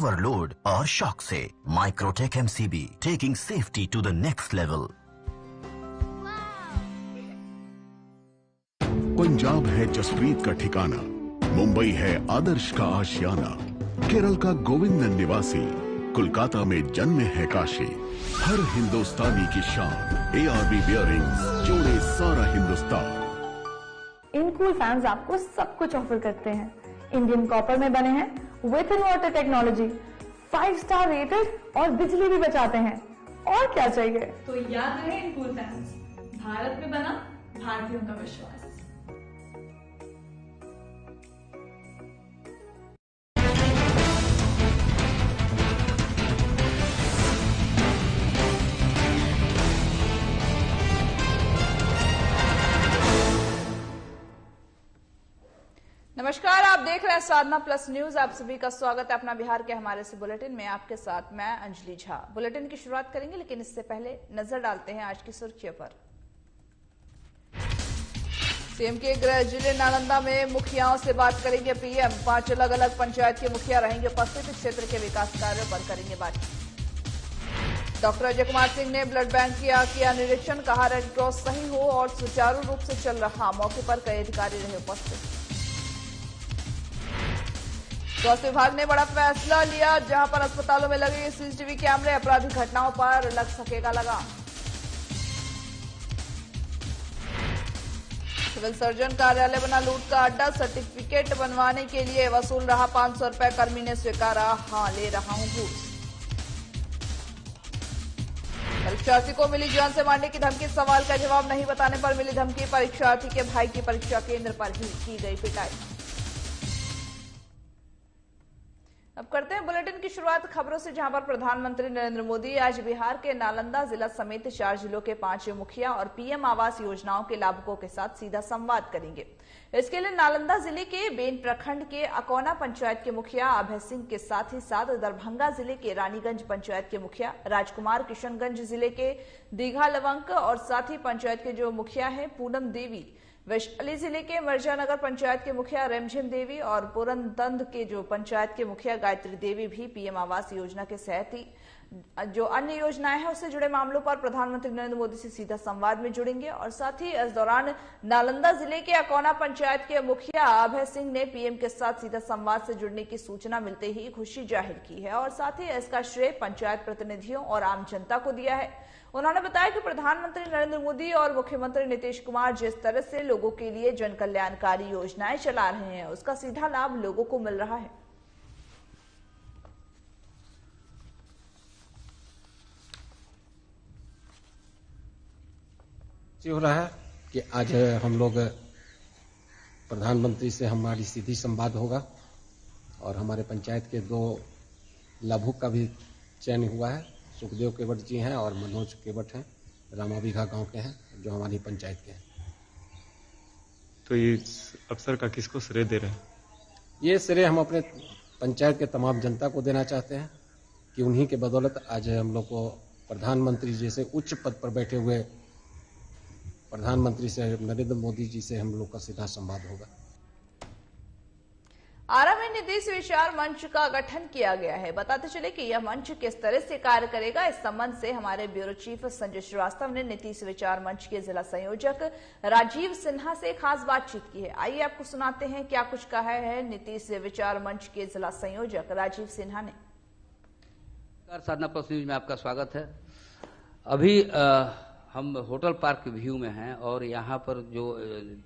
Overload और shock से Microtek MCB taking safety to the next level. Punjab है जसप्रीत का ठिकाना, मुंबई है आदर्श का आशियाना, केरल का गोविंद निवासी, कोलकाता में जन्मे है काशी। हर हिंदुस्तानी की शान ARB बियरिंग्स जोड़े सारा हिंदुस्तान। इनकूल फैंस आपको सब कुछ ऑफर करते हैं। इंडियन कॉपर में बने हैं, with in water technology, 5 star rated और बिजली भी बचाते हैं। और क्या चाहिए? तो याद रहे इनकूल फैंस, भारत में बना भारतीयों का विश्वास। नमस्कार, आप देख रहे हैं साधना प्लस न्यूज। आप सभी का स्वागत है अपना बिहार के हमारे इस बुलेटिन में। आपके साथ मैं अंजलि झा। बुलेटिन की शुरुआत करेंगे, लेकिन इससे पहले नजर डालते हैं आज की सुर्खियों पर। सीएम के गृह जिले नालंदा में मुखियाओं से बात करेंगे पीएम। 5 अलग अलग पंचायत के मुखिया रहेंगे उपस्थित। क्षेत्र के विकास कार्यों पर करेंगे बातचीत। डॉक्टर अजय कुमार सिंह ने ब्लड बैंक किया निरीक्षण। कहा रेड क्रॉस सही हो और सुचारू रूप से चल रहा। मौके पर कई अधिकारी रहे उपस्थित। स्वास्थ्य विभाग ने बड़ा फैसला लिया, जहां पर अस्पतालों में लगे सीसीटीवी कैमरे, आपराधिक घटनाओं पर लग सकेगा लगाम। सिविल सर्जन कार्यालय बना लूट का अड्डा। सर्टिफिकेट बनवाने के लिए वसूल रहा 500 रुपए। कर्मी ने स्वीकारा, हां ले रहा हूं घूस। परीक्षार्थी को मिली जान से मारने की धमकी। सवाल का जवाब नहीं बताने पर मिली धमकी। परीक्षार्थी के भाई की परीक्षा केंद्र पर ही की गई पिटाई। अब करते हैं बुलेटिन की शुरुआत खबरों से, जहां पर प्रधानमंत्री नरेंद्र मोदी आज बिहार के नालंदा जिला समेत 4 जिलों के 5 मुखिया और पीएम आवास योजनाओं के लाभुकों के साथ सीधा संवाद करेंगे। इसके लिए नालंदा जिले के बेन प्रखंड के अकौना पंचायत के मुखिया अभय सिंह के साथ ही साथ दरभंगा जिले के रानीगंज पंचायत के मुखिया राजकुमार, किशनगंज जिले के दीघा लवंक और साथ ही पंचायत के जो मुखिया हैं पूनम देवी, वैशाली जिले के मिर्जानगर पंचायत के मुखिया रेमझिम देवी और पुरनदंद के जो पंचायत के मुखिया गायत्री देवी भी पीएम आवास योजना के साथ ही जो अन्य योजनाएं हैं उससे जुड़े मामलों पर प्रधानमंत्री नरेंद्र मोदी से सीधा संवाद में जुड़ेंगे। और साथ ही इस दौरान नालंदा जिले के अकौना पंचायत के मुखिया अभय सिंह ने पीएम के साथ सीधा संवाद से जुड़ने की सूचना मिलते ही खुशी जाहिर की है और साथ ही इसका श्रेय पंचायत प्रतिनिधियों और आम जनता को दिया है। उन्होंने बताया कि प्रधानमंत्री नरेंद्र मोदी और मुख्यमंत्री नीतीश कुमार जिस तरह से लोगों के लिए जन कल्याणकारी योजनाएं चला रहे हैं उसका सीधा लाभ लोगों को मिल रहा है। हो रहा है कि आज हम लोग प्रधानमंत्री से हमारी सीधी संवाद होगा और हमारे पंचायत के 2 लाभुक का भी चयन हुआ है। सुखदेव केवट जी हैं और मनोज केवट हैं, रामाबिघा गांव के हैं, जो हमारी पंचायत के हैं। तो ये अवसर का किसको श्रेय दे रहे हैं? ये श्रेय हम अपने पंचायत के तमाम जनता को देना चाहते हैं कि उन्हीं के बदौलत आज हम लोग को प्रधानमंत्री जैसे उच्च पद पर बैठे हुए प्रधानमंत्री से नरेंद्र मोदी जी से हम लोग का सीधा संवाद होगा। आरा में नीतीश विचार मंच का गठन किया गया है। बताते चले कि यह मंच किस तरह से कार्य करेगा, इस संबंध से हमारे ब्यूरो चीफ संजय श्रीवास्तव ने नीतीश विचार मंच के जिला संयोजक राजीव सिन्हा से खास बातचीत की है। आइए आपको सुनाते हैं क्या कुछ कहा है नीतीश विचार मंच के जिला संयोजक राजीव सिन्हा ने। साधना प्लस न्यूज में आपका स्वागत है। अभी हम होटल पार्क व्यू में हैं और यहाँ पर जो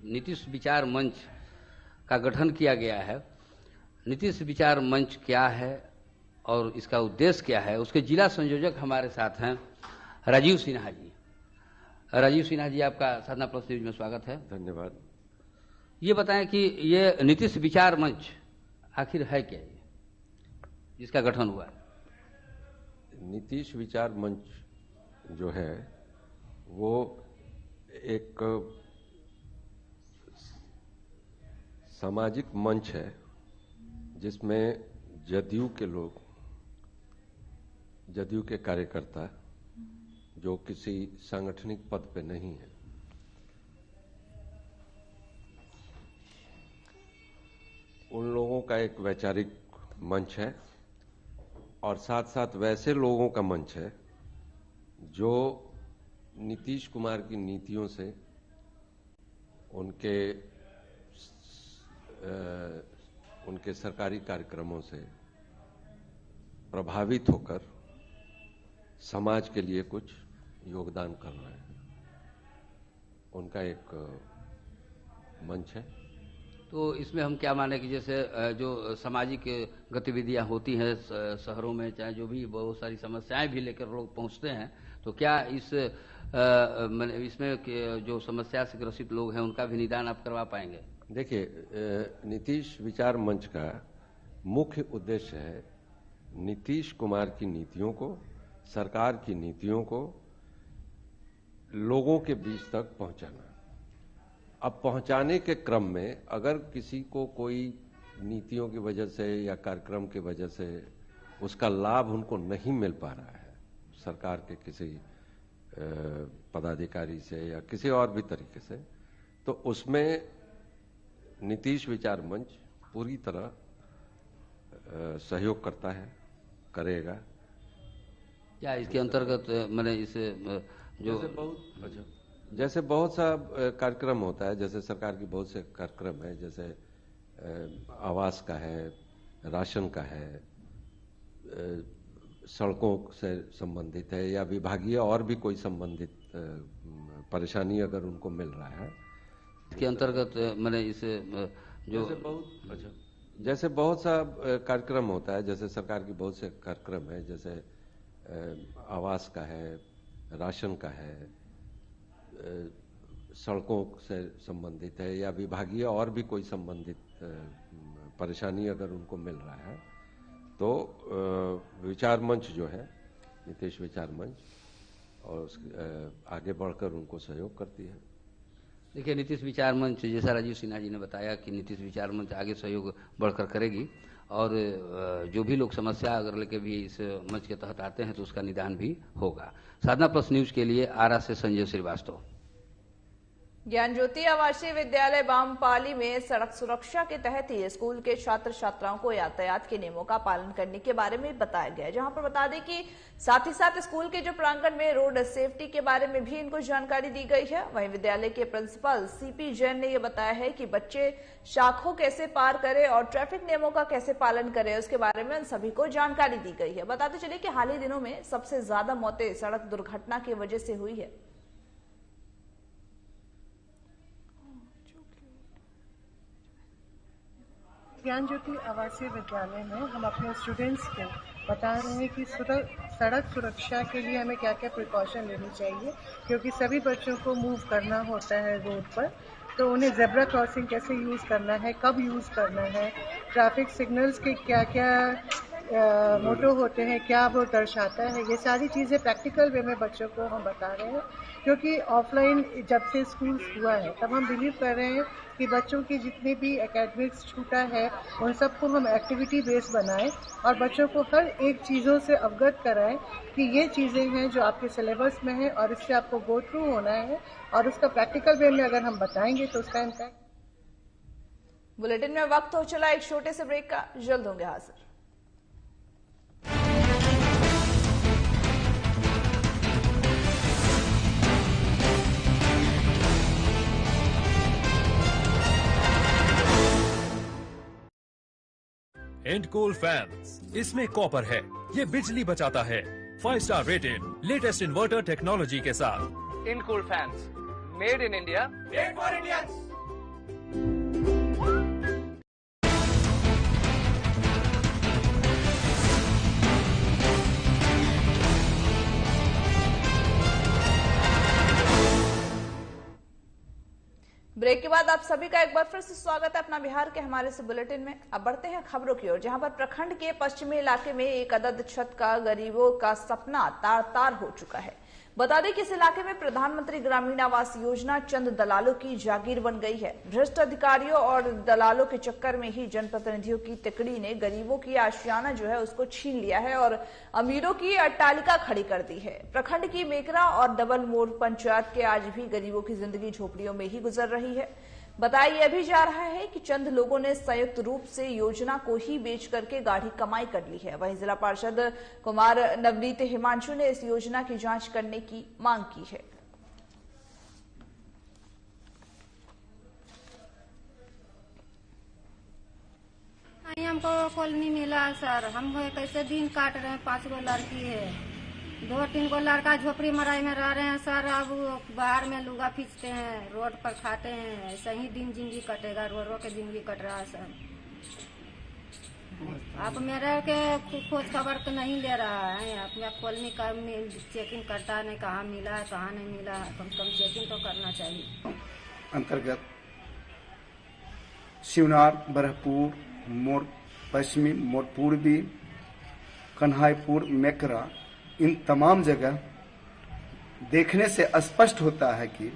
नीतीश विचार मंच का गठन किया गया है। नीतीश विचार मंच क्या है और इसका उद्देश्य क्या है, उसके जिला संयोजक हमारे साथ हैं राजीव सिन्हा जी। राजीव सिन्हा जी, आपका साधना प्लस न्यूज में स्वागत है। धन्यवाद। ये बताएं कि ये नीतीश विचार मंच आखिर है क्या, ये जिसका गठन हुआ है? नीतीश विचार मंच जो है वो एक सामाजिक मंच है जिसमें जदयू के लोग, जदयू के कार्यकर्ता जो किसी सांगठनिक पद पे नहीं है, उन लोगों का एक वैचारिक मंच है और साथ साथ वैसे लोगों का मंच है जो नीतीश कुमार की नीतियों से, उनके सरकारी कार्यक्रमों से प्रभावित होकर समाज के लिए कुछ योगदान कर रहे हैं। उनका एक मंच है। तो इसमें हम क्या माने कि जैसे जो सामाजिक गतिविधियां होती हैं शहरों में, चाहे जो भी बहुत सारी समस्याएं भी लेकर लोग पहुंचते हैं, तो क्या इसमें जो समस्या से ग्रसित लोग हैं उनका भी निदान आप करवा पाएंगे? देखिए, नीतीश विचार मंच का मुख्य उद्देश्य है नीतीश कुमार की नीतियों को, सरकार की नीतियों को लोगों के बीच तक पहुंचाना। अब पहुंचाने के क्रम में अगर किसी को कोई नीतियों की वजह से या कार्यक्रम की वजह से उसका लाभ उनको नहीं मिल पा रहा है, सरकार के किसी पदाधिकारी से या किसी और भी तरीके से, तो उसमें नीतीश विचार मंच पूरी तरह सहयोग करता है, करेगा। क्या इसके अंतर्गत मैंने इसे जो जैसे बहुत सा कार्यक्रम होता है, जैसे सरकार की बहुत से कार्यक्रम है, जैसे आवास का है, राशन का है, सड़कों से संबंधित है, या विभागीय और भी कोई संबंधित परेशानी अगर उनको मिल रहा है, इसके अंतर्गत मैंने इसे जो जैसे बहुत सा कार्यक्रम होता है, जैसे सरकार की बहुत से कार्यक्रम है, जैसे आवास का है, राशन का है, सड़कों से संबंधित है, या विभागीय और भी कोई संबंधित परेशानी अगर उनको मिल रहा है, तो विचार मंच जो है, नीतीश विचार मंच, और आगे बढ़कर उनको सहयोग करती है। देखिए, नीतीश विचार मंच, जैसा राजीव सिन्हा जी ने बताया कि नीतीश विचार मंच आगे सहयोग बढ़कर करेगी, और जो भी लोग समस्या अगर लेके भी इस मंच के तहत आते हैं तो उसका निदान भी होगा। साधना प्लस न्यूज के लिए आरा से संजय श्रीवास्तव। ज्ञान ज्योति आवासीय विद्यालय बामपाली में सड़क सुरक्षा के तहत ही स्कूल के छात्र छात्राओं को यातायात के नियमों का पालन करने के बारे में बताया गया है, जहां पर बता दें कि साथ ही साथ स्कूल के जो प्रांगण में रोड सेफ्टी के बारे में भी इनको जानकारी दी गई है। वहीं विद्यालय के प्रिंसिपल सीपी जैन ने यह बताया है कि बच्चे शाखों कैसे पार करें और ट्रैफिक नियमों का कैसे पालन करें, उसके बारे में उन सभी को जानकारी दी गई है। बताते चले कि हाल ही दिनों में सबसे ज्यादा मौतें सड़क दुर्घटना की वजह से हुई है। ज्ञान ज्योति आवासीय विद्यालय में हम अपने स्टूडेंट्स को बता रहे हैं कि सड़क सुरक्षा के लिए हमें क्या क्या प्रिकॉशन लेनी चाहिए, क्योंकि सभी बच्चों को मूव करना होता है रोड पर, तो उन्हें जेब्रा क्रॉसिंग कैसे यूज़ करना है, कब यूज़ करना है, ट्रैफिक सिग्नल्स के क्या क्या मोटो होते हैं, क्या वो दर्शाता है, ये सारी चीज़ें प्रैक्टिकल वे में बच्चों को हम बता रहे हैं। क्योंकि ऑफलाइन जब से स्कूल हुआ है तब हम बिलीव कर रहे हैं कि बच्चों की जितने भी एकेडमिक्स छूटा है उन सबको हम एक्टिविटी बेस्ड बनाएं और बच्चों को हर एक चीज़ों से अवगत कराएं कि ये चीज़ें हैं जो आपके सिलेबस में है और इससे आपको गो थ्रू होना है, और उसका प्रैक्टिकल वे में अगर हम बताएंगे तो उसका इम्पैक्ट। बुलेटिन में वक्त हो चला एक छोटे से ब्रेक का, जल्द होंगे हाजिर। एंडकूल फैंस, इसमें कॉपर है, ये बिजली बचाता है। 5 star rated latest inverter technology के साथ। And cool fans, made in India, made for Indians. Break के बाद आप सभी का एक बार फिर से स्वागत है अपना बिहार के हमारे इस बुलेटिन में। अब बढ़ते हैं खबरों की ओर, जहां पर प्रखंड के पश्चिमी इलाके में एक अदद छत का गरीबों का सपना तार तार हो चुका है। बता दें कि इस इलाके में प्रधानमंत्री ग्रामीण आवास योजना चंद दलालों की जागीर बन गई है। भ्रष्ट अधिकारियों और दलालों के चक्कर में ही जनप्रतिनिधियों की तिकड़ी ने गरीबों की आशियाना जो है उसको छीन लिया है और अमीरों की अट्टालिका खड़ी कर दी है। प्रखंड की मेकरा और डबल मोड़ पंचायत के आज भी गरीबों की जिंदगी झोपड़ियों में ही गुजर रही है। बताया यह भी जा रहा है कि चंद लोगों ने संयुक्त रूप से योजना को ही बेच करके गाढ़ी कमाई कर ली है। वहीं जिला पार्षद कुमार नवनीत हिमांशु ने इस योजना की जांच करने की मांग की है। हमको कॉलोनी मिला सर, हम कैसे दिन काट रहे हैं। 5 गो लड़की है, 2-3 गो लड़का झोपड़ी मराई में रह रहे हैं सर। अब बाहर में लुगा खींचते हैं, रोड पर खाते हैं, ऐसे ही दिन जिंदगी कटेगा। रो के जिंदगी कट रहा है सर। आप मेरे के खोज खबर तो नहीं ले रहा है। अपना कॉलोनी का चेकिंग करता नहीं, कहाँ मिला है कहाँ नहीं मिला, कम से कम चेकिंग तो करना चाहिए। अंतर्गत शिवनार, बरहपुर, मोर पश्चिमी, मोर पूर्वी, कन्हाईपुर, मेकरा, इन तमाम जगह देखने से स्पष्ट होता है कि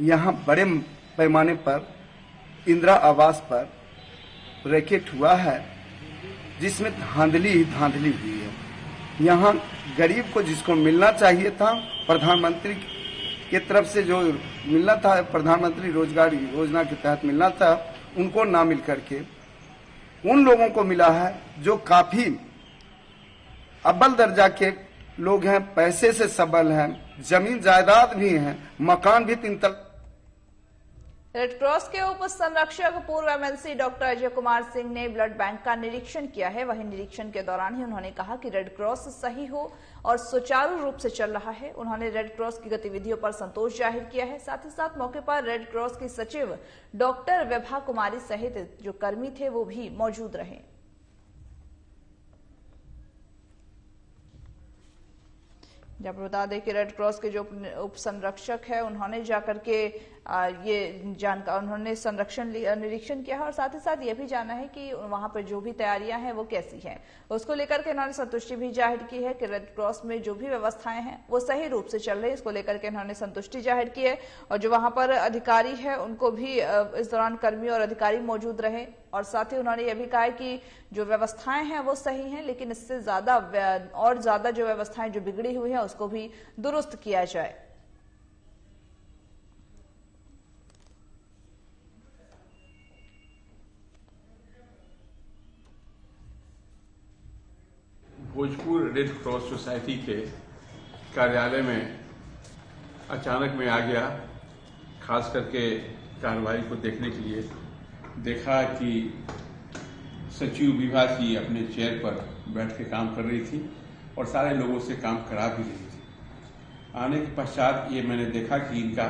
यहाँ बड़े पैमाने पर इंदिरा आवास पर रैकेट हुआ है, जिसमें धांधली ही धांधली हुई है। यहाँ गरीब को जिसको मिलना चाहिए था, प्रधानमंत्री की तरफ से जो मिलना था, प्रधानमंत्री रोजगार योजना के तहत मिलना था, उनको ना मिल करके उन लोगों को मिला है जो काफी अव्वल दर्जा के लोग हैं, पैसे से सबल हैं, जमीन जायदाद भी हैं, मकान भी 3 तल। रेड क्रॉस के उप संरक्षक पूर्व एमएलसी डॉक्टर अजय कुमार सिंह ने ब्लड बैंक का निरीक्षण किया है। वहीं निरीक्षण के दौरान ही उन्होंने कहा कि रेड क्रॉस सही हो और सुचारू रूप से चल रहा है। उन्होंने रेड क्रॉस की गतिविधियों पर संतोष जाहिर किया है। साथ ही साथ मौके पर रेड क्रॉस की सचिव डॉक्टर विभा कुमारी सहित जो कर्मी थे वो भी मौजूद रहे। जब बता दें कि रेड क्रॉस के जो उप संरक्षक है उन्होंने जाकर के ये जानकर उन्होंने निरीक्षण किया है और साथ ही साथ ये भी जाना है कि वहां पर जो भी तैयारियां हैं वो कैसी हैं। उसको लेकर के इन्होंने संतुष्टि भी जाहिर की है कि रेड क्रॉस में जो भी व्यवस्थाएं हैं वो सही रूप से चल रही है। इसको लेकर के इन्होंने संतुष्टि जाहिर की है और जो वहां पर अधिकारी है उनको भी इस दौरान कर्मी और अधिकारी मौजूद रहे और साथ ही उन्होंने ये भी कहा कि जो व्यवस्थाएं हैं वो सही हैं, लेकिन इससे ज्यादा जो व्यवस्थाएं जो बिगड़ी हुई है उसको भी दुरुस्त किया जाए। भोजपुर रेड क्रॉस सोसाइटी के कार्यालय में अचानक मैं आ गया, खास करके कार्रवाई को देखने के लिए। देखा कि सचिव विभा जी अपने चेयर पर बैठ के काम कर रही थी और सारे लोगों से काम करा भी रही थी। आने के पश्चात ये मैंने देखा कि इनका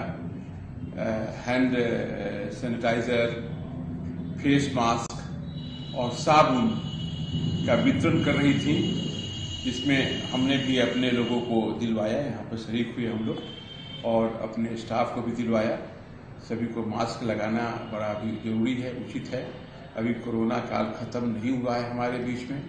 हैंड सैनिटाइजर, फेस मास्क और साबुन का वितरण कर रही थी, जिसमें हमने भी अपने लोगों को दिलवाया। यहाँ पर शरीक हुए हम लोग और अपने स्टाफ को भी दिलवाया। सभी को मास्क लगाना बड़ा भी जरूरी है, उचित है। अभी कोरोना काल खत्म नहीं हुआ है हमारे बीच में।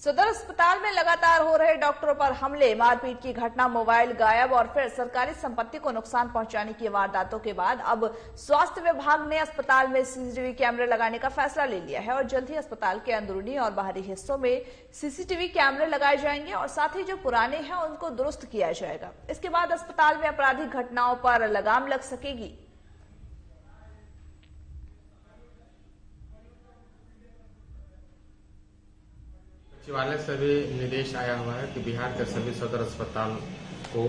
सदर अस्पताल में लगातार हो रहे डॉक्टरों पर हमले, मारपीट की घटना, मोबाइल गायब और फिर सरकारी संपत्ति को नुकसान पहुंचाने की वारदातों के बाद अब स्वास्थ्य विभाग ने अस्पताल में सीसीटीवी कैमरे लगाने का फैसला ले लिया है और जल्द ही अस्पताल के अंदरूनी और बाहरी हिस्सों में सीसीटीवी कैमरे लगाए जाएंगे और साथ ही जो पुराने हैं उनको दुरुस्त किया जाएगा। इसके बाद अस्पताल में आपराधिक घटनाओं पर लगाम लग सकेगी। सचिवालय से भी निर्देश आया हुआ है कि बिहार के सभी सदर अस्पताल को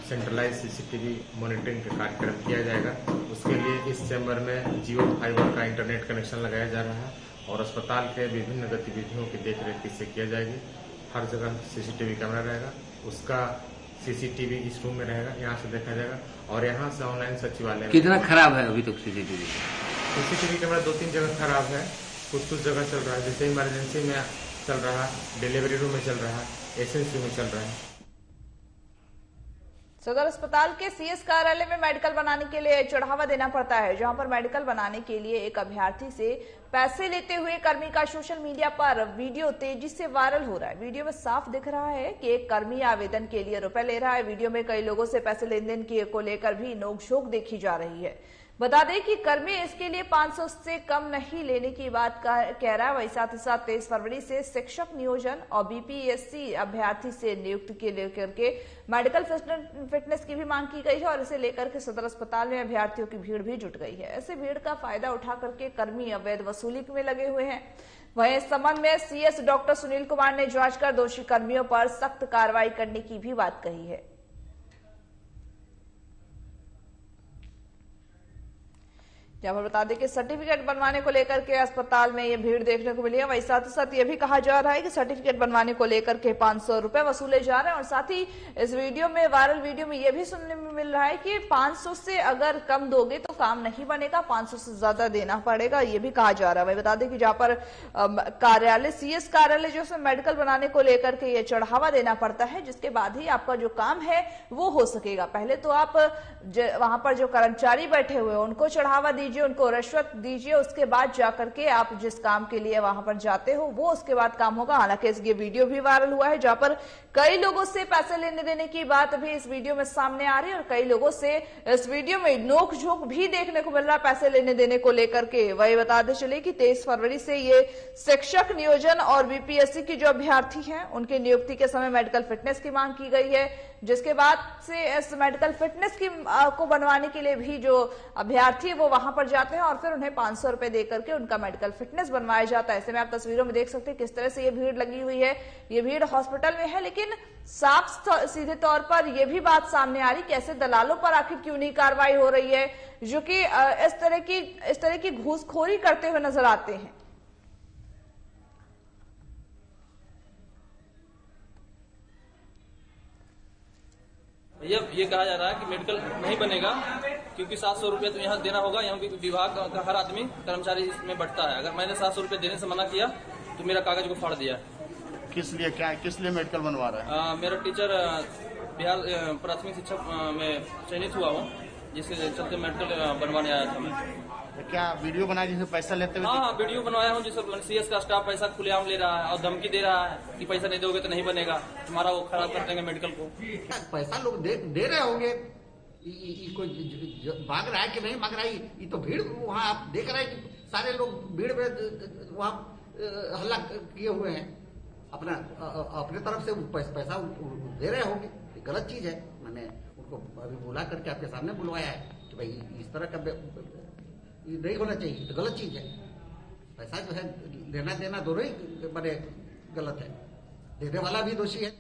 सेंट्रलाइज सीसीटीवी मॉनिटरिंग का कार्यक्रम किया जाएगा। उसके लिए इस चैम्बर में जियो फाइबर का इंटरनेट कनेक्शन लगाया जा रहा है और अस्पताल के विभिन्न गतिविधियों की देखरेख इससे किया जाएगी। हर जगह सीसीटीवी कैमरा रहेगा, उसका सीसीटीवी इस रूम में रहेगा, यहाँ से देखा जाएगा और यहाँ से ऑनलाइन सचिवालय। कितना खराब है अभी तक सीसीटीवी कैमरा? 2-3 जगह खराब है, कुछ जगह चल रहा है, जैसे इमरजेंसी में चल रहा है, डिलीवरी रूम में चल रहा है, एसएनसी में चल रहा है। सदर अस्पताल के सीएस कार्यालय में मेडिकल बनाने के लिए चढ़ावा देना पड़ता है, जहां पर मेडिकल बनाने के लिए एक अभ्यर्थी से पैसे लेते हुए कर्मी का सोशल मीडिया पर वीडियो तेजी से वायरल हो रहा है। वीडियो में साफ दिख रहा है कि एक कर्मी आवेदन के लिए रुपए ले रहा है। वीडियो में कई लोगों से पैसे लेन देन को लेकर भी नोकझोंक देखी जा रही है। बता दें कि कर्मी इसके लिए 500 से कम नहीं लेने की बात कह रहा है। वही साथ ही साथ 23 फरवरी से शिक्षक नियोजन और बीपीएससी अभ्यर्थी से नियुक्ति के लेकर के मेडिकल फिटनेस की भी मांग की गई है और इसे लेकर के सदर अस्पताल में अभ्यर्थियों की भीड़ भी जुट गई है। ऐसे भीड़ का फायदा उठा करके कर्मी अवैध वसूली में लगे हुए हैं। वहीं इस संबंध में सीएस डॉक्टर सुनील कुमार ने जांच कर दोषी कर्मियों पर सख्त कार्रवाई करने की भी बात कही है। जहां पर बता दें कि सर्टिफिकेट बनवाने को लेकर के अस्पताल में ये भीड़ देखने को मिली है। वही साथ ही साथ ये भी कहा जा रहा है कि सर्टिफिकेट बनवाने को लेकर के 500 रुपए वसूले जा रहे हैं और साथ ही इस वीडियो में, वायरल वीडियो में ये भी सुनने में मिल रहा है कि 500 से अगर कम दोगे तो काम नहीं बनेगा, 500 से ज्यादा देना पड़ेगा, ये भी कहा जा रहा है। वही बता दें कि जहां पर कार्यालय, सीएस कार्यालय जो है मेडिकल बनाने को लेकर के ये चढ़ावा देना पड़ता है, जिसके बाद ही आपका जो काम है वो हो सकेगा। पहले तो आप वहां पर जो कर्मचारी बैठे हुए हैं उनको चढ़ावा दीजिए, उनको रिश्वत दीजिए, उसके बाद जाकर के आप जिस काम के लिए वहां पर जाते हो वो उसके बाद काम होगा। हालांकि ये वीडियो भी वायरल हुआ है जहां पर कई लोगों से पैसे लेने देने की बात भी इस वीडियो में सामने आ रही है और कई लोगों से इस वीडियो में नोक झोंक भी देखने को मिल रहा है पैसे लेने देने को लेकर के। वही बताते चले कि 23 फरवरी से ये शिक्षक नियोजन और बीपीएससी की जो अभ्यर्थी हैं उनकी नियुक्ति के समय मेडिकल फिटनेस की मांग की गई है, जिसके बाद से इस मेडिकल फिटनेस की को बनवाने के लिए भी जो अभ्यर्थी है वो वहां पर जाते हैं और फिर उन्हें 500 रुपए देकर के उनका मेडिकल फिटनेस बनवाया जाता है। ऐसे में आप तस्वीरों में देख सकते हैं किस तरह से ये भीड़ लगी हुई है। ये भीड़ हॉस्पिटल में है, लेकिन साफ सीधे तौर पर यह भी बात सामने आ रही कि ऐसे दलालों पर आखिर क्यों नहीं कार्रवाई हो रही है जो कि इस तरह की घूसखोरी करते हुए नजर आते हैं। ये कहा जा रहा है कि मेडिकल नहीं बनेगा क्योंकि 700 रुपये तो यहाँ देना होगा। यहाँ विभाग का हर आदमी कर्मचारी इसमें बढ़ता है। अगर मैंने 700 रुपये देने से मना किया तो मेरा कागज को फाड़ दिया। किस लिए मेडिकल बनवा रहा है? मेरा टीचर बिहार प्राथमिक शिक्षक में चयनित हुआ हूँ, जिसके चलते मेडिकल बनवाने आया था मैं। क्या वीडियो बनाया जिसे पैसा लेते हुए? हाँ, वीडियो बनवाया हूँ जिससे सीएस का स्टाफ पैसा खुलेआम ले रहा है और धमकी दे रहा है कि पैसा नहीं दोगे तो नहीं बनेगा, तुम्हारा वो खराब कर देंगे मेडिकल को। पैसा लोग दे रहे होंगे, कोई मांग रहा है कि नहीं मांग रहा है, ये तो भीड़ वहाँ आप देख रहे हैं कि सारे लोग भीड़ में वहाँ हल्ला किए हुए हैं। अपने तरफ से पैसा दे रहे होंगे, गलत चीज है। मैंने उनको अभी बुला करके आपके सामने बुलवाया है कि भाई इस तरह का नहीं होना चाहिए, तो गलत चीज है। पैसा जो है लेना देना दोनों ही बड़े गलत है, देने वाला भी दोषी है।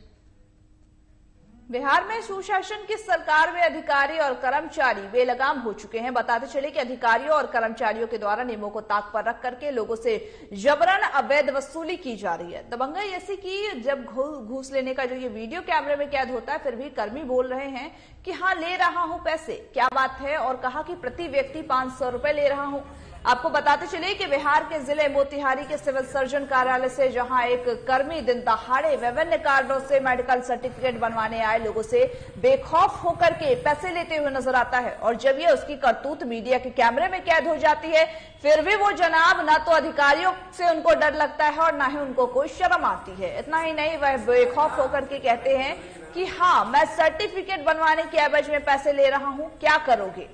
बिहार में सुशासन की सरकार में अधिकारी और कर्मचारी बेलगाम हो चुके हैं। बताते चले कि अधिकारियों और कर्मचारियों के द्वारा नियमों को ताक पर रख करके लोगों से जबरन अवैध वसूली की जा रही है। दबंगई ऐसी कि जब घूस लेने का जो ये वीडियो कैमरे में कैद होता है, फिर भी कर्मी बोल रहे हैं कि हाँ ले रहा हूं पैसे, क्या बात है, और कहा कि प्रति व्यक्ति 500 रुपए ले रहा हूं। आपको बताते चले कि बिहार के जिले मोतिहारी के सिविल सर्जन कार्यालय से जहां एक कर्मी दिन दहाड़े विभिन्न कारणों से मेडिकल सर्टिफिकेट बनवाने आए लोगों से बेखौफ होकर के पैसे लेते हुए नजर आता है, और जब ये उसकी करतूत मीडिया के कैमरे में कैद हो जाती है, फिर भी वो जनाब ना तो अधिकारियों से उनको डर लगता है और ना ही उनको कोई शर्म आती है। इतना ही नहीं, वह बेखौफ होकर के कहते हैं कि हाँ मैं सर्टिफिकेट बनवाने के एवज में पैसे ले रहा हूं, क्या करोगे।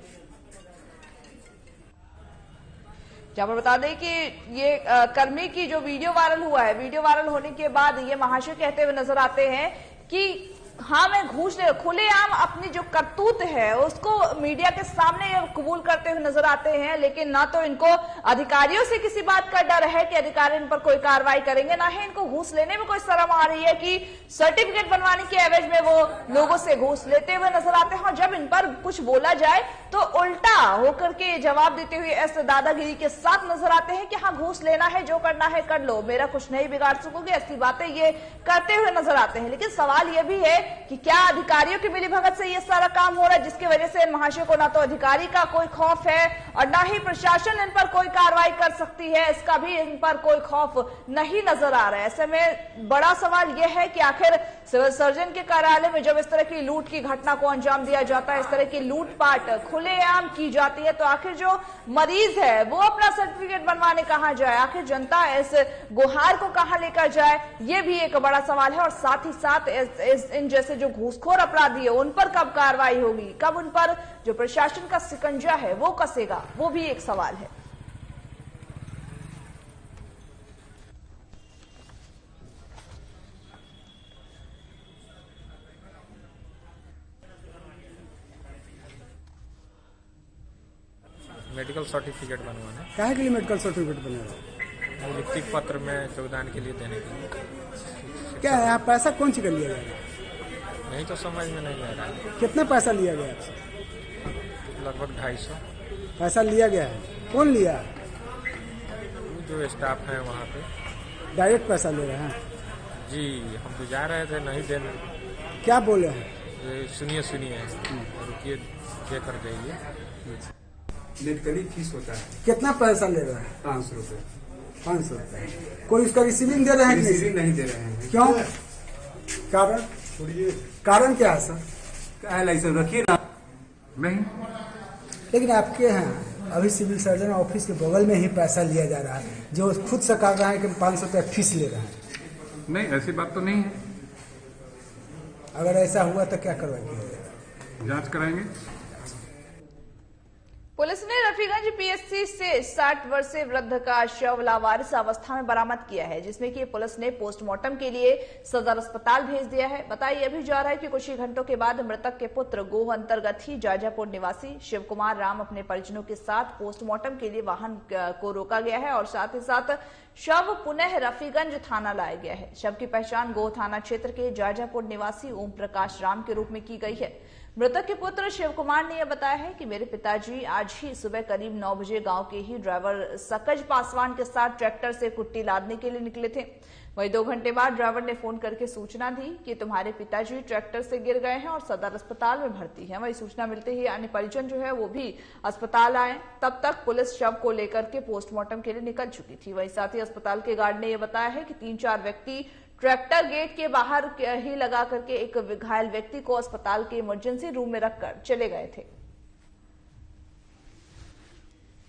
जहां पर बता दें कि ये कर्मी की जो वीडियो वायरल हुआ है, वीडियो वायरल होने के बाद ये महाशय कहते हुए नजर आते हैं कि हाँ मैं घूस ले, खुलेआम अपनी जो करतूत है उसको मीडिया के सामने कबूल करते हुए नजर आते हैं। लेकिन ना तो इनको अधिकारियों से किसी बात का डर है कि अधिकारी इन पर कोई कार्रवाई करेंगे, ना ही इनको घूस लेने में कोई शर्म आ रही है कि सर्टिफिकेट बनवाने के एवज में वो लोगों से घूस लेते हुए नजर आते हैं। और जब इन पर कुछ बोला जाए तो उल्टा होकर के जवाब देते हुए ऐसे दादागिरी के साथ नजर आते हैं कि हाँ घूस लेना है, जो करना है कर लो, मेरा कुछ नहीं बिगाड़ सकोगे, ऐसी बातें ये करते हुए नजर आते हैं। लेकिन सवाल यह भी है कि क्या अधिकारियों की मिलीभगत से ये सारा काम हो रहा है, जिसकी वजह से इन महाशय को ना तो अधिकारी का कोई खौफ है और ना ही प्रशासन इन पर कोई कार्रवाई कर सकती है, इसका भी इन पर कोई खौफ नहीं नजर आ रहा है। ऐसे में बड़ा सवाल यह है कि आखिर सिविल सर्जन के कार्यालय में जब इस तरह की लूट की घटना को अंजाम दिया जाता है, इस तरह की लूटपाट खुलेआम की जाती है, तो आखिर जो मरीज है वो अपना सर्टिफिकेट बनवाने कहां जाए, आखिर जनता इस गुहार को कहां लेकर जाए, ये भी एक बड़ा सवाल है। और साथ ही साथ इन जैसे जो घूसखोर अपराधी है उन पर कब कार्रवाई होगी, कब उन पर जो प्रशासन का शिकंजा है वो कसेगा, वो भी एक सवाल है। मेडिकल सर्टिफिकेट बनवाना। काहे के लिए मेडिकल सर्टिफिकेट बनेगा? लिखित पत्र में योगदान के लिए देने के लिए। क्या है, आप पैसा कौन सी कर लिया गया? नहीं तो समझ में नहीं आ रहा है। कितना पैसा लिया गया आपसे? लगभग 250। पैसा लिया गया है, कौन लिया? जो स्टाफ है वहाँ पे। डायरेक्ट पैसा ले रहे हैं? जी, हम तो जा रहे थे नहीं देने। क्या बोले हैं? सुनिए रुकिए, दे कर जाइए। मेडिकली फीस होता है। कितना पैसा ले रहे हैं? 500 रुपए। 500 रुपए। कोई उसका रिसीविंग दे रहे हैं? रिसीविंग नहीं दे रहे हैं। क्यों? कारण? कारण क्या है सर? क्या है, लाइसेंस रखिए ना। नहीं, लेकिन आपके यहाँ अभी सिविल सर्जन ऑफिस के बगल में ही पैसा लिया जा रहा है, जो खुद से कह रहा है कि 500 रुपया फीस ले रहा है। नहीं, ऐसी बात तो नहीं है। अगर ऐसा हुआ तो क्या करवाएंगे? जांच कराएंगे। पुलिस ने रफीगंज पीएससी से 60 वर्षीय वृद्ध का शव लावारिस अवस्था में बरामद किया है, जिसमें कि पुलिस ने पोस्टमार्टम के लिए सदर अस्पताल भेज दिया है। बताया भी जा रहा है कि कुछ ही घंटों के बाद मृतक के पुत्र गोह अंतर्गत ही जाजापुर निवासी शिव कुमार राम अपने परिजनों के साथ पोस्टमार्टम के लिए वाहन को रोका गया है और साथ ही साथ शव पुनः रफीगंज थाना लाया गया है। शव की पहचान गोह थाना क्षेत्र के जाजापुर निवासी ओम प्रकाश राम के रूप में की गई है। मृतक के पुत्र शिव कुमार ने यह बताया है कि मेरे पिताजी आज ही सुबह करीब 9 बजे गांव के ही ड्राइवर सकज पासवान के साथ ट्रैक्टर से कुट्टी लादने के लिए निकले थे। वहीं 2 घंटे बाद ड्राइवर ने फोन करके सूचना दी कि तुम्हारे पिताजी ट्रैक्टर से गिर गए हैं और सदर अस्पताल में भर्ती है। वहीं सूचना मिलते ही अन्य परिजन जो है वो भी अस्पताल आए। तब तक पुलिस शव को लेकर के पोस्टमार्टम के लिए निकल चुकी थी। वहीं साथ ही अस्पताल के गार्ड ने यह बताया है कि 3-4 व्यक्ति ट्रैक्टर गेट के बाहर ही लगा करके एक घायल व्यक्ति को अस्पताल के इमरजेंसी रूम में रखकर चले गए थे।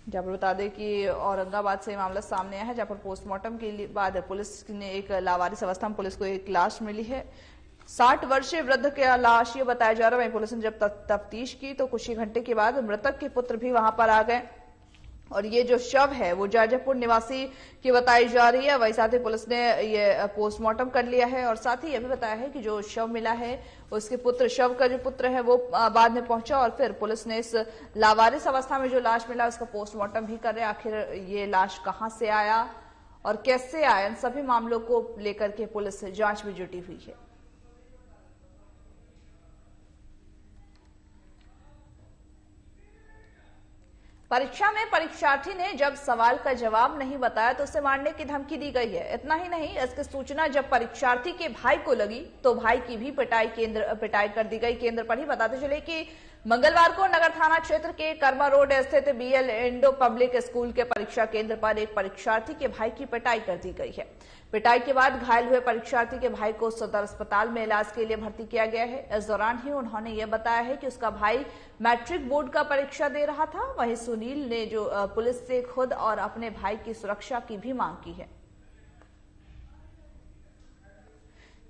जहां पर बता दें कि औरंगाबाद से मामला सामने आया है, जहां पर पोस्टमार्टम के बाद पुलिस ने एक लावारिस अवस्था में पुलिस को एक लाश मिली है। 60 वर्षीय वृद्ध की लाश ये बताया जा रहा है। वहीं पुलिस ने जब तफ्तीश की तो कुछ ही घंटे के बाद मृतक के पुत्र भी वहां पर आ गए और ये जो शव है वो जाजापुर निवासी की बताई जा रही है। वही साथ ही पुलिस ने ये पोस्टमार्टम कर लिया है और साथ ही यह भी बताया है कि जो शव मिला है उसके पुत्र, शव का जो पुत्र है वो बाद में पहुंचा और फिर पुलिस ने इस लावारिस अवस्था में जो लाश मिला उसका पोस्टमार्टम भी कर रहे। आखिर ये लाश कहां से आया और कैसे आया, इन सभी मामलों को लेकर के पुलिस जांच में जुटी हुई है। परीक्षा में परीक्षार्थी ने जब सवाल का जवाब नहीं बताया तो उसे मारने की धमकी दी गई है। इतना ही नहीं, इसकी सूचना जब परीक्षार्थी के भाई को लगी तो भाई की भी पिटाई कर दी गई। केंद्र पर ही बताते चले कि मंगलवार को नगर थाना क्षेत्र के कर्मा रोड स्थित BL इंडो पब्लिक स्कूल के परीक्षा केंद्र पर एक परीक्षार्थी के भाई की पिटाई कर दी गई है। पिटाई के बाद घायल हुए परीक्षार्थी के भाई को सदर अस्पताल में इलाज के लिए भर्ती किया गया है। इस दौरान ही उन्होंने यह बताया है कि उसका भाई मैट्रिक बोर्ड का परीक्षा दे रहा था। वहीं सुनील ने जो पुलिस से खुद और अपने भाई की सुरक्षा की भी मांग की है।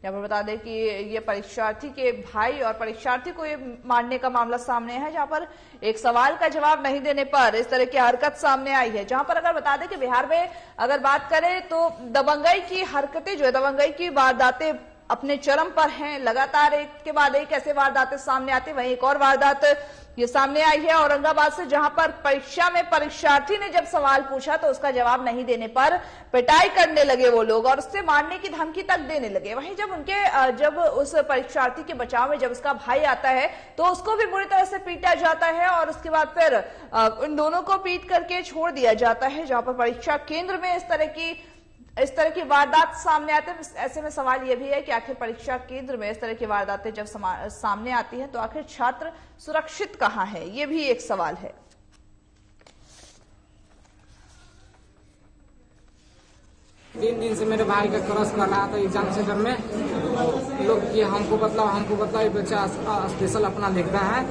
यहाँ पर बता दें कि ये परीक्षार्थी के भाई और परीक्षार्थी को ये मारने का मामला सामने है, जहां पर एक सवाल का जवाब नहीं देने पर इस तरह की हरकत सामने आई है। जहां पर अगर बता दें कि बिहार में अगर बात करें तो दबंगई की हरकतें जो है, दबंगई की वारदातें अपने चरम पर हैं। लगातार एक के बाद एक ऐसे वारदातें सामने आती। वहीं एक और वारदात ये सामने आई है औरंगाबाद से, जहां पर परीक्षा में परीक्षार्थी ने जब सवाल पूछा तो उसका जवाब नहीं देने पर पिटाई करने लगे वो लोग और उससे मारने की धमकी तक देने लगे। वहीं जब उस परीक्षार्थी के बचाव में जब उसका भाई आता है तो उसको भी बुरी तरह से पीटा जाता है और उसके बाद फिर इन दोनों को पीट करके छोड़ दिया जाता है। जहां पर परीक्षा केंद्र में इस तरह की वारदात सामने आते हैं। ऐसे में सवाल यह भी है कि आखिर परीक्षा केंद्र में इस तरह की वारदातें जब सामने आती हैं तो आखिर छात्र सुरक्षित कहां है, ये भी एक सवाल है। 3 दिन से मेरे भाई का क्रॉस कर रहा था एग्जाम सेंटर में। लोग ये हमको बतलाओ ये बच्चा स्पेशल अपना लिख रहा है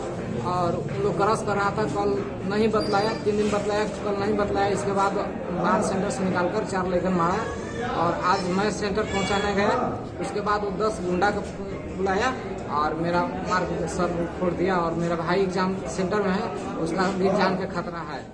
और उन लोग क्रॉस कर रहा था। कल नहीं बतलाया, 3 दिन बतलाया, कल नहीं बतलाया। इसके बाद बाहर सेंटर से निकालकर 4 लेकर मारा और आज मैं सेंटर पहुंचाने गया। उसके बाद वो 10 गुंडा को बुलाया और मेरा मार सर फोड़ दिया और मेरा भाई एग्जाम सेंटर में है, उसका भी जान का खतरा है।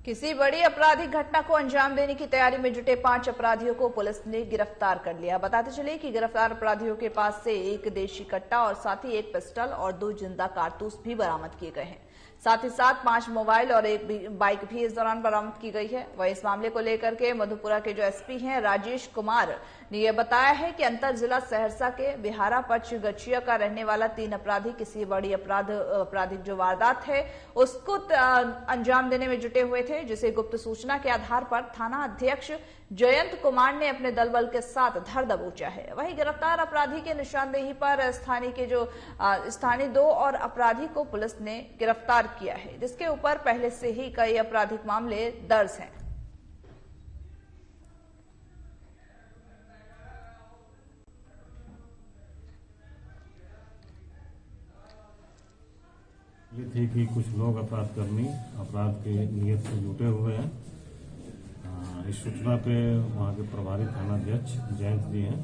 किसी बड़ी आपराधिक घटना को अंजाम देने की तैयारी में जुटे 5 अपराधियों को पुलिस ने गिरफ्तार कर लिया। बताते चले कि गिरफ्तार अपराधियों के पास से 1 देशी कट्टा और साथ ही 1 पिस्टल और 2 जिंदा कारतूस भी बरामद किए गए हैं। साथ ही साथ 5 मोबाइल और 1 बाइक भी इस दौरान बरामद की गई है। वह इस मामले को लेकर के मधुपुरा के जो एसपी हैं राजेश कुमार ने यह बताया है कि अंतर जिला सहरसा के बिहारा पच गचिया का रहने वाला 3 अपराधी किसी बड़ी आपराधिक जो वारदात है उसको अंजाम देने में जुटे हुए थे, जिसे गुप्त सूचना के आधार पर थाना अध्यक्ष जयंत कुमार ने अपने दल बल के साथ धर दबोचा है। वहीं गिरफ्तार अपराधी के निशानदेही पर स्थानीय 2 और अपराधी को पुलिस ने गिरफ्तार किया है, जिसके ऊपर पहले से ही कई आपराधिक मामले दर्ज हैं। ये थे कि कुछ लोग अपराधकर्मी अपराध के नियत से जुटे हुए हैं। इस सूचना पे वहाँ के प्रभारी थानाध्यक्ष जयंत जी हैं,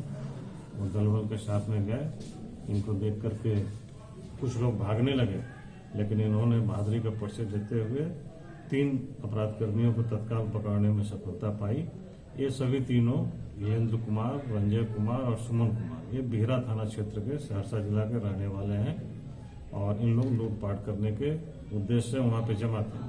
वो दलबल के साथ में गए। इनको देख करके कुछ लोग भागने लगे, लेकिन इन्होंने बहादुरी का परिचय देते हुए 3 अपराधकर्मियों को तत्काल पकड़ने में सफलता पाई। ये सभी तीनों वीरेंद्र कुमार, रंजय कुमार और सुमन कुमार ये बिहरा थाना क्षेत्र के सहरसा जिला के रहने वाले हैं और इन लोग लूटपाट करने के उद्देश्य से वहां पे जमा थे।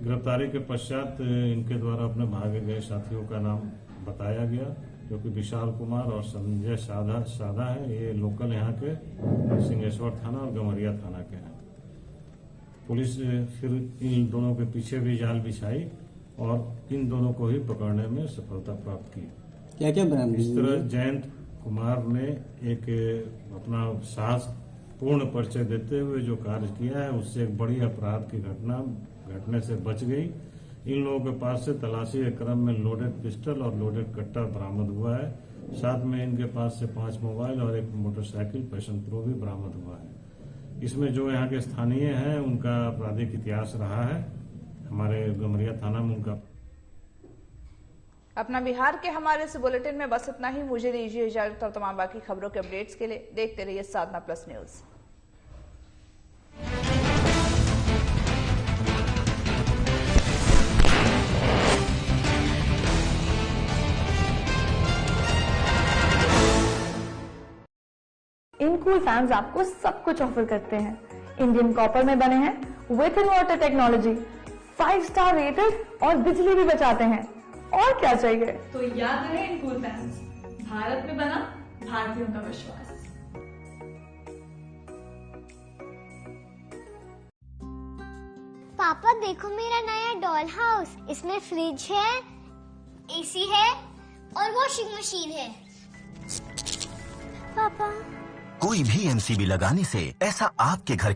गिरफ्तारी के पश्चात इनके द्वारा अपने भागे गए साथियों का नाम बताया गया, जो कि विशाल कुमार और संजय साधा है। ये लोकल यहाँ के सिंहेश्वर थाना और गमरिया थाना के हैं। पुलिस फिर इन दोनों के पीछे भी जाल बिछाई और इन दोनों को ही पकड़ने में सफलता प्राप्त की। क्या क्या बरामद? इस तरह जयंत कुमार ने एक अपना साहस पूर्ण परिचय देते हुए जो कार्य किया है उससे एक बड़ी अपराध की घटने से बच गई। इन लोगों के पास से तलाशी के क्रम में लोडेड पिस्टल और लोडेड कट्टा बरामद हुआ है। साथ में इनके पास से 5 मोबाइल और 1 मोटरसाइकिल पैशन प्रो भी बरामद हुआ है। इसमें जो यहाँ के स्थानीय हैं उनका आपराधिक इतिहास रहा है। हमारे गमरिया थाना में उनका। अपना बिहार के हमारे इस बुलेटिन में बस इतना ही। मुझे दीजिए इजाजत और तमाम बाकी खबरों के अपडेट्स के लिए देखते रहिए साधना प्लस न्यूज। इनकूल फैंस आपको सब कुछ ऑफर करते हैं। इंडियन कॉपर में बने हैं with inverter technology, 5 star rated और बिजली भी बचाते हैं। और क्या चाहिए? तो याद रहे इनकूल फैंस, भारत में बना भारतीयों का विश्वास। पापा देखो मेरा नया डॉल हाउस। इसमें फ्रिज है, एसी है और वॉशिंग मशीन है। पापा कोई भी एमसीबी लगाने से ऐसा आपके घर